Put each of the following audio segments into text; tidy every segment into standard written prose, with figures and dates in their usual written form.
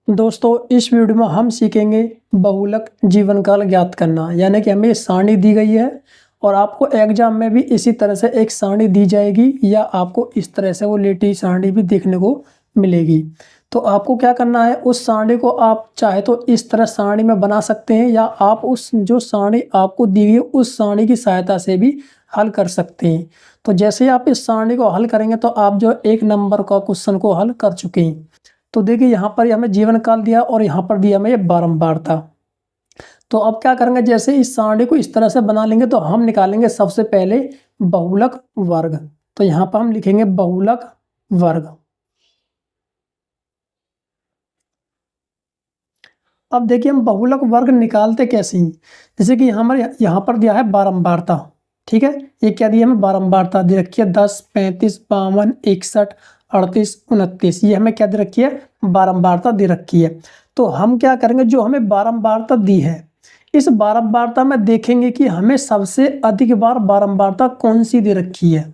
दोस्तों इस वीडियो में हम सीखेंगे बहुलक जीवनकाल ज्ञात करना। यानी कि हमें सारणी दी गई है और आपको एग्जाम में भी इसी तरह से एक सारणी दी जाएगी या आपको इस तरह से वो लेटी सारणी भी देखने को मिलेगी। तो आपको क्या करना है, उस सारणी को आप चाहे तो इस तरह सारणी में बना सकते हैं या आप उस जो सारणी आपको दी गई उस सारणी की सहायता से भी हल कर सकते हैं। तो जैसे ही आप इस सारणी को हल करेंगे तो आप जो 1 नंबर का क्वेश्चन को हल कर चुके हैं। तो देखिए यहाँ पर हमें जीवन काल दिया और यहाँ पर दिया हमें ये बारंबारता। तो अब क्या करेंगे, जैसे इस सारणी को इस तरह से बना लेंगे तो हम निकालेंगे सबसे पहले बहुलक वर्ग। तो यहाँ पर हम लिखेंगे बहुलक वर्ग। अब देखिए हम बहुलक वर्ग निकालते कैसे हैं। जैसे कि हमारे यहाँ पर दिया है बारंबारता, ठीक है। ये क्या दिया हमें, बारंबारता दे रखी है 10, 35, 52, 61, 38, 29। ये हमें क्या दे रखी है, बारंबारता दे रखी है। तो हम क्या करेंगे, जो हमें बारंबारता दी है इस बारंबारता में देखेंगे कि हमें सबसे अधिक बार बारंबारता कौन सी दे रखी है।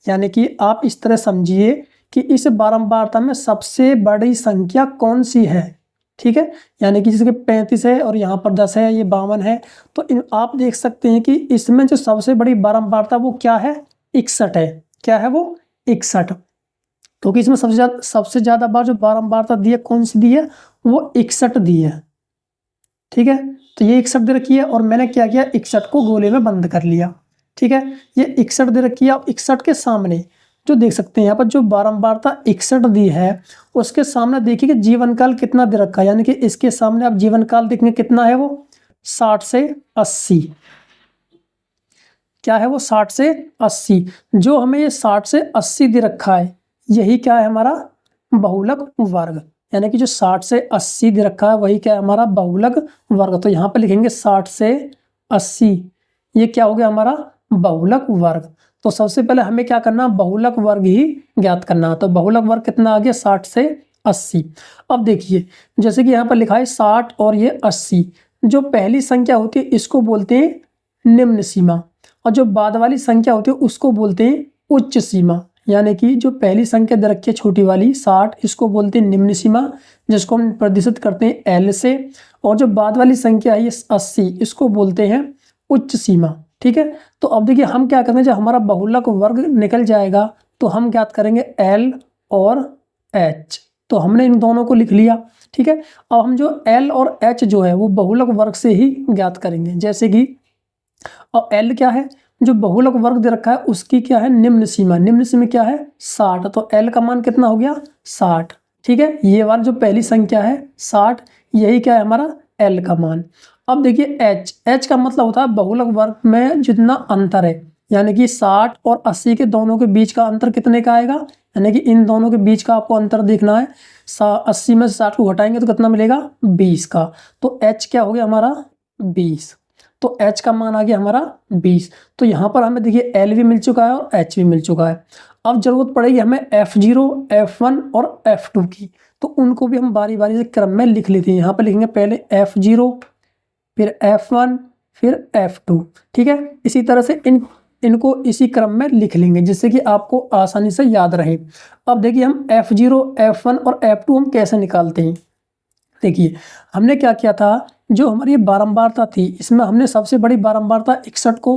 यानी कि आप इस तरह समझिए कि इस बारंबारता में सबसे बड़ी संख्या कौन सी है, ठीक है। यानी कि जैसे 35 है और यहाँ पर 10 है, ये 52 है। तो आप देख सकते हैं कि इसमें जो सबसे बड़ी बारंबारता वो क्या है, 61 है। क्या है वो, 61। क्योंकि इसमें सबसे ज्यादा बार जो बारंबारता दी है कौन सी दी है, वो 61 दी है, ठीक है। तो ये 61 दे रखी है और मैंने क्या किया, 61 को गोले में बंद कर लिया, ठीक है। ये 61 दे रखी है। अब 61 के सामने जो देख सकते हैं यहाँ पर जो बारंबारता 61 दी है उसके सामने देखिए कि जीवन काल कितना दे रखा है। यानी कि इसके सामने आप जीवन काल देखेंगे कितना है, वो 60 से 80। क्या है वो, 60 से 80। जो हमें ये 60 से 80 दे रखा है यही क्या है, हमारा बहुलक वर्ग। यानी कि जो 60 से 80 दे रखा है वही क्या है, हमारा बहुलक वर्ग। तो यहाँ पर लिखेंगे 60 से 80, ये क्या हो गया, हमारा बहुलक वर्ग। तो सबसे पहले हमें क्या करना, बहुलक वर्ग ही ज्ञात करना। तो बहुलक वर्ग कितना आ गया, 60 से 80। अब देखिए जैसे कि यहाँ पर लिखा है 60 और ये 80, जो पहली संख्या होती है इसको बोलते हैं निम्न सीमा और जो बाद वाली संख्या होती है उसको बोलते हैं उच्च सीमा। यानी कि जो पहली संख्या दे रखी है छोटी वाली 60, इसको बोलते हैं निम्न सीमा, जिसको हम प्रदर्शित करते हैं एल से। और जो बाद वाली संख्या है ये 80, इसको बोलते हैं उच्च सीमा, ठीक है। तो अब देखिए हम क्या करेंगे, जब हमारा बहुलक वर्ग निकल जाएगा तो हम ज्ञात करेंगे एल और एच। तो हमने इन दोनों को लिख लिया, ठीक है। अब हम जो एल और एच जो है वो बहुलक वर्ग से ही ज्ञात करेंगे। जैसे कि और एल क्या है, जो बहुलक वर्ग दे रखा है उसकी क्या है, निम्न सीमा। निम्न सीमा क्या है, 60। तो एल का मान कितना हो गया, 60, ठीक है। ये वाला जो पहली संख्या है 60, यही क्या है, हमारा एल का मान। अब देखिए एच, एच का मतलब होता है बहुलक वर्ग में जितना अंतर है। यानी कि 60 और 80 के दोनों के बीच का अंतर कितने का आएगा, यानी कि इन दोनों के बीच का आपको अंतर देखना है। 80 में से 60 को घटाएंगे तो कितना मिलेगा, 20 का। तो एच क्या हो गया हमारा, 20। तो h का मान आ गया हमारा 20। तो यहाँ पर हमें देखिए L भी मिल चुका है और H भी मिल चुका है। अब जरूरत पड़ेगी हमें F0, F1 और F2 की। तो उनको भी हम बारी बारी से क्रम में लिख लेते हैं। यहाँ पर लिखेंगे पहले F0, फिर F1, फिर F2, ठीक है। इसी तरह से इनको इसी क्रम में लिख लेंगे जिससे कि आपको आसानी से याद रहे। अब देखिए हम F0, F1 और F2 हम कैसे निकालते हैं। देखिए हमने क्या किया था, जो हमारी ये बारंबारता थी इसमें हमने सबसे बड़ी बारंबारता 61 को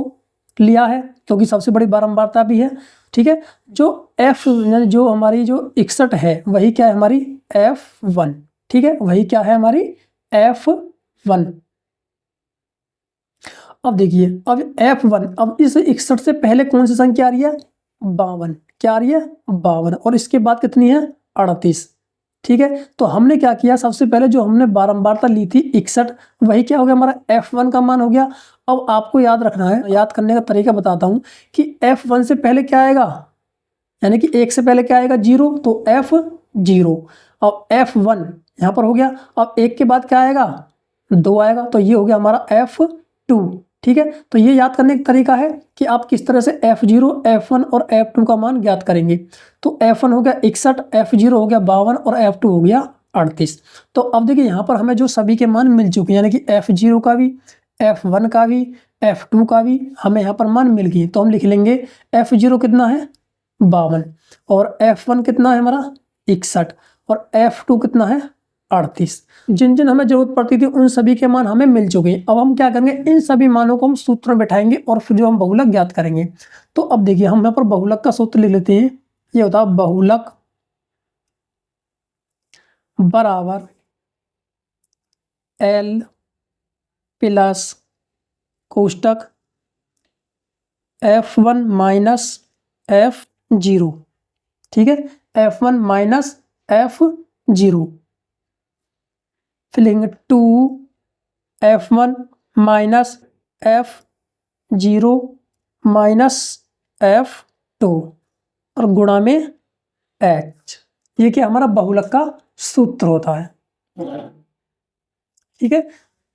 लिया है क्योंकि सबसे बड़ी बारंबारता भी है, ठीक है। जो F यानी जो हमारी जो 61 है वही क्या है, हमारी F1, ठीक है। वही क्या है, हमारी F1। अब देखिए अब F1, अब इस 61 से पहले कौन सी संख्या आ रही है, 52। क्या आ रही है, 52। और इसके बाद कितनी है, 38, ठीक है। तो हमने क्या किया, सबसे पहले जो हमने बारंबारता ली थी 61, वही क्या हो गया, हमारा F1 का मान हो गया। अब आपको याद रखना है, याद करने का तरीका बताता हूं कि F1 से पहले क्या आएगा, यानी कि 1 से पहले क्या आएगा, 0। तो F0। अब F1 यहां पर हो गया। अब 1 के बाद क्या आएगा, 2 आएगा। तो ये हो गया हमारा F2, ठीक है। तो ये याद करने का तरीका है कि आप किस तरह से F0, F1 और F2 का मान ज्ञात करेंगे। तो F1 हो गया 61, F0 हो गया 52 और F2 हो गया 38। तो अब देखिए यहाँ पर हमें जो सभी के मान मिल चुके हैं, यानी कि F0 का भी, F1 का भी, F2 का भी हमें यहाँ पर मान मिल गए। तो हम लिख लेंगे F0 कितना है, 52, और F1 कितना है हमारा 61, और F2 कितना है 38। जिन जिन हमें जरूरत पड़ती थी उन सभी के मान हमें मिल चुके हैं। अब हम क्या करेंगे, इन सभी मानों को हम सूत्र में बैठाएंगे और फिर जो हम बहुलक ज्ञात करेंगे। तो अब देखिए हम यहाँ पर बहुलक का सूत्र लिख लेते हैं। ये होता है बहुलक बराबर L plus कोष्टक F1 minus F0। ठीक है, F1 माइनस F0 फिर लिखेंगे 2 F1 minus F0 minus F2 और गुणा में H। ये क्या हमारा बहुलक का सूत्र होता है। ठीक है,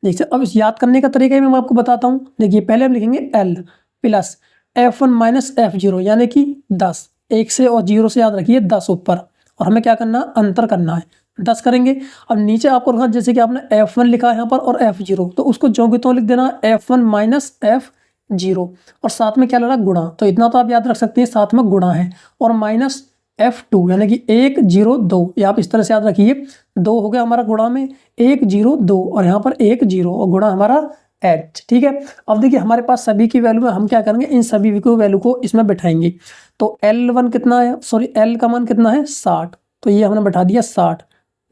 देखिए अब इस याद करने का तरीका मैं आपको बताता हूँ। देखिए पहले हम लिखेंगे L plus F1 minus F0 यानी कि 10। 1 से और 0 से याद रखिए 10 ऊपर, और हमें क्या करना है, अंतर करना है, 10 करेंगे। अब नीचे आपको रखना, जैसे कि आपने F1 लिखा है यहाँ पर और F0, तो उसको जो कि तो लिख देना F1 माइनस F0 और साथ में क्या लगा, गुणा। तो इतना तो आप याद रख सकते हैं, साथ में गुणा है और माइनस F2 यानी कि 1 0 2। ये आप इस तरह से याद रखिए, 2 हो गया हमारा गुणा में 1 0 2 और यहाँ पर 1 0 और गुणा हमारा H। ठीक है, अब देखिए हमारे पास सभी की वैल्यू है, हम क्या करेंगे, इन सभी की वैल्यू को इसमें बैठाएंगे। तो L1 कितना है, सॉरी L का मान कितना है 60, तो ये हमने बैठा दिया 60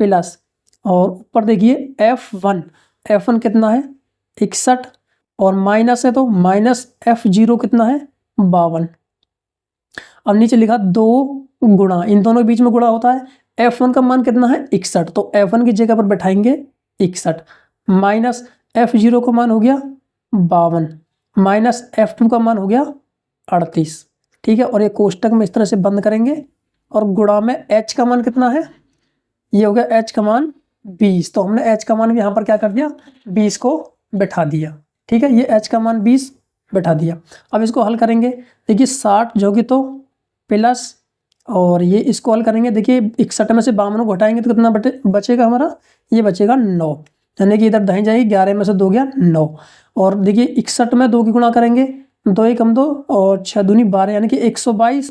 प्लस, और ऊपर देखिए F1 कितना है 61 और माइनस है तो माइनस F0 कितना है 52। अब नीचे लिखा 2 गुणा, इन दोनों के बीच में गुणा होता है। F1 का मान कितना है 61, तो F1 की जगह पर बैठाएंगे 61 माइनस F0 का मान हो गया 52 माइनस F2 का मान हो गया 38। ठीक है, और ये कोष्टक में इस तरह से बंद करेंगे और गुणा में H का मान कितना है, ये हो गया H का मान 20। तो हमने H का मान भी यहाँ पर क्या कर दिया, 20 को बैठा दिया। ठीक है, ये H का मान 20 बैठा दिया। अब इसको हल करेंगे, देखिए 60 जो कि तो प्लस, और ये इसको हल करेंगे, देखिए 61 में से 52 को घटाएंगे तो कितना बचेगा हमारा, ये बचेगा 9, यानी कि इधर दाएं जाएगी, 11 में से 2 गया 9। और देखिए 61 में 2 की गुणा करेंगे, 2 1 2 और 6 दूनी 12 यानी कि 122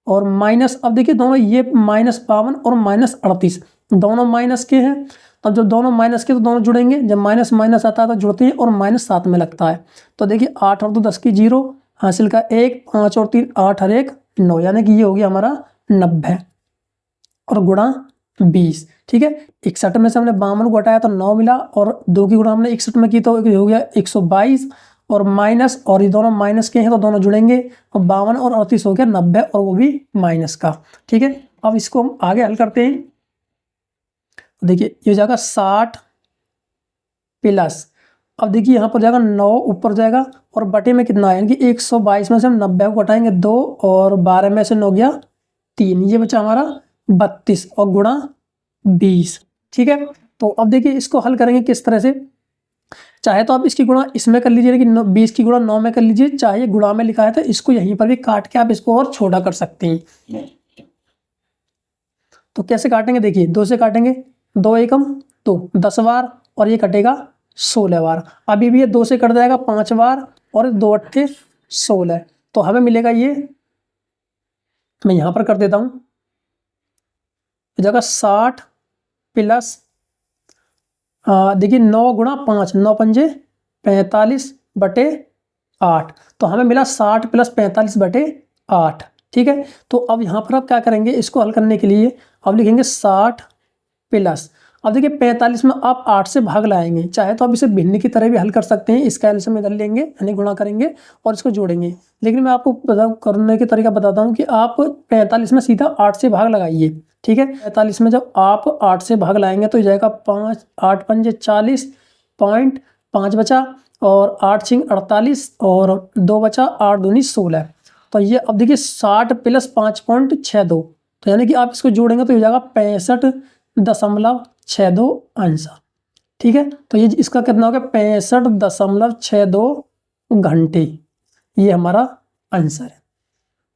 और माइनस, अब देखिए दोनों ये माइनस 52 और माइनस 38 दोनों माइनस के हैं। अब जब दोनों माइनस के तो दोनों जुड़ेंगे, जब माइनस माइनस आता है तो जुड़ते हैं और माइनस साथ में लगता है। तो देखिए 8 और 2 10 की 0, हासिल का 1, 5 और 3 8 और 1 9, यानी कि ये हो गया हमारा 90 और गुणा 20। ठीक है, 61 में से हमने 52 को हटाया तो 9 मिला और 2 की गुणा हमने 61 में की तो हो गया 122 और माइनस, और ये दोनों माइनस के हैं तो दोनों जुड़ेंगे और 52 और 38 हो गया 90 और वो भी माइनस का। ठीक है, अब इसको हम आगे हल करते हैं। देखिए ये हो जाएगा 60 प्लस, अब देखिए यहाँ पर जाएगा 9 ऊपर जाएगा और बटे में कितना है, यानी कि 122 में से हम 90 को हटाएंगे 2 और 12 में से 9 गया 3, ये बचा हमारा 32 और गुणा 20। ठीक है, तो अब देखिए इसको हल करेंगे किस तरह से, चाहे तो आप इसकी गुणा इसमें कर लीजिए, लेकिन 20 की गुणा 9 में कर लीजिए, चाहे गुणा में लिखा है तो इसको यहीं पर भी काट के आप इसको और छोटा कर सकते हैं। तो कैसे काटेंगे, देखिए 2 से काटेंगे, 2 एकम 2 10 बार और ये कटेगा 16 बार। अभी भी ये 2 से कट जाएगा 5 बार और 2 अट्ठे 16, तो हमें मिलेगा ये, मैं यहां पर कर देता हूं, जगह 60 प्लस देखिए 9 गुणा 5, 9 पंजे 45 बटे 8, तो हमें मिला 60 प्लस 45 बटे 8। ठीक है, तो अब यहाँ पर आप क्या करेंगे, इसको हल करने के लिए अब लिखेंगे 60 प्लस, अब देखिए 45 में आप 8 से भाग लाएंगे, चाहे तो आप इसे भिन्न की तरह भी हल कर सकते हैं, इसका एलसीएम इधर लेंगे यानी गुणा करेंगे और इसको जोड़ेंगे, लेकिन मैं आपको करने का तरीका बताता हूँ कि आप 45 में सीधा 8 से भाग लगाइए। ठीक है, 45 में जब आप 8 से भाग लाएंगे तो जाएगा 5 8 पंजे 40.5 बचा और 8 छिंग 48 और 2 बचा 8 दूनी 16, तो ये अब देखिए 60 प्लस 5.62, तो यानी कि आप इसको जोड़ेंगे तो ये जाएगा 65.62 आंसर। ठीक है, तो ये इसका कितना हो गया 65.62 घंटे, ये हमारा आंसर है।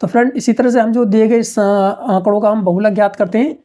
तो फ्रेंड इसी तरह से हम जो दिए गए इस आंकड़ों का हम बहुलक ज्ञात करते हैं।